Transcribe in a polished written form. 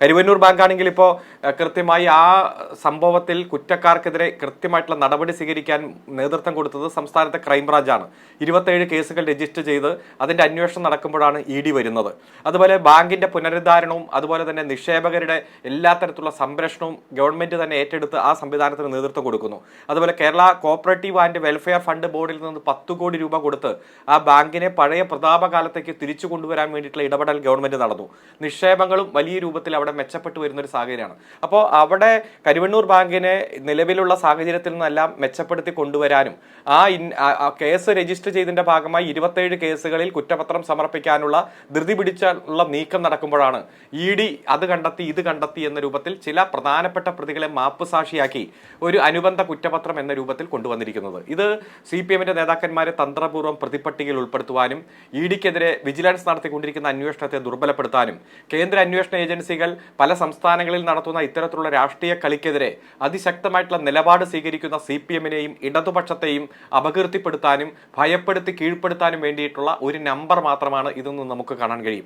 കരുവന്നൂർ ബാങ്കാണെങ്കിൽ ഇപ്പോൾ കൃത്യമായി ആ സംഭവത്തിൽ കുറ്റക്കാർക്കെതിരെ കൃത്യമായിട്ടുള്ള നടപടി സ്വീകരിക്കാൻ നേതൃത്വം കൊടുത്തത് സംസ്ഥാനത്തെ ക്രൈംബ്രാഞ്ചാണ്. 27 കേസുകൾ രജിസ്റ്റർ ചെയ്ത് അതിന്റെ അന്വേഷണം നടക്കുമ്പോഴാണ് ED വരുന്നത്. അതുപോലെ ബാങ്കിന്റെ പുനരുദ്ധാരണവും അതുപോലെ തന്നെ നിക്ഷേപകരുടെ എല്ലാ തരത്തിലുള്ള സംരക്ഷണവും ഗവൺമെന്റ് തന്നെ ഏറ്റെടുത്ത് ആ സംവിധാനത്തിന് നേതൃത്വം കൊടുക്കുന്നു. അതുപോലെ Kerala cooperative and welfare fund ബോർഡിൽ നിന്ന് 10 കോടി രൂപ കൊടുത്ത് ആ ബാങ്കിനെ പഴയ പ്രതാപകാലത്തേക്ക് തിരിച്ചു കൊണ്ടുവരാൻ വേണ്ടിയിട്ടുള്ള ഇടപെടൽ ഗവൺമെന്റ് നടന്നു. നിക്ഷേപങ്ങളും വലിയ രൂപത്തിൽ അവിടെ മെച്ചപ്പെട്ടു വരുന്ന ഒരു സാഹചര്യമാണ്. അപ്പോൾ അവിടെ കരുവന്നൂർ ബാങ്കിനെ നിലവിലുള്ള സാഹചര്യത്തിൽ നിന്നെല്ലാം മെച്ചപ്പെടുത്തി കൊണ്ടുവരാനും ആ കേസ് രജിസ്റ്റർ ചെയ്തതിന്റെ ഭാഗമായി 27 കേസുകളിൽ കുറ്റപത്രം സമർപ്പിക്കാനുള്ള ധൃതി പിടിച്ചുള്ള നീക്കം നടക്കുമ്പോഴാണ് ED അത് കണ്ടെത്തി ഇത് കണ്ടെത്തി എന്ന രൂപത്തിൽ ചില പ്രധാനപ്പെട്ട പ്രതികളെ മാപ്പ് സാക്ഷിയാക്കി ഒരു അനുബന്ധ കുറ്റപത്രം എന്ന രൂപത്തിൽ കൊണ്ടുവന്നിരിക്കുന്നത്. ഇത് CPMന്റെ നേതാക്കന്മാരെ തന്ത്രപൂർവ്വം പ്രതിപട്ടികയിൽ ഉൾപ്പെടുത്തുവാനും EDക്കെതിരെ വിജിലൻസ് നടത്തിക്കൊണ്ടിരിക്കുന്ന അന്വേഷണത്തെ ദുർബലപ്പെടുത്താനും കേന്ദ്ര അന്വേഷണ ഏജൻസികൾ പല സംസ്ഥാനങ്ങളിൽ നടത്തുന്ന ഇത്തരത്തിലുള്ള രാഷ്ട്രീയ കളിക്കെതിരെ അതിശക്തമായിട്ടുള്ള നിലപാട് സ്വീകരിക്കുന്ന CPMനെയും ഇടതുപക്ഷത്തെയും അപകീർത്തിപ്പെടുത്താനും ഭയപ്പെടുത്തി കീഴ്പ്പെടുത്താനും വേണ്ടിയിട്ടുള്ള ഒരു നമ്പർ മാത്രമാണ് ഇതെന്ന് നമുക്ക് കാണാൻ കഴിയും.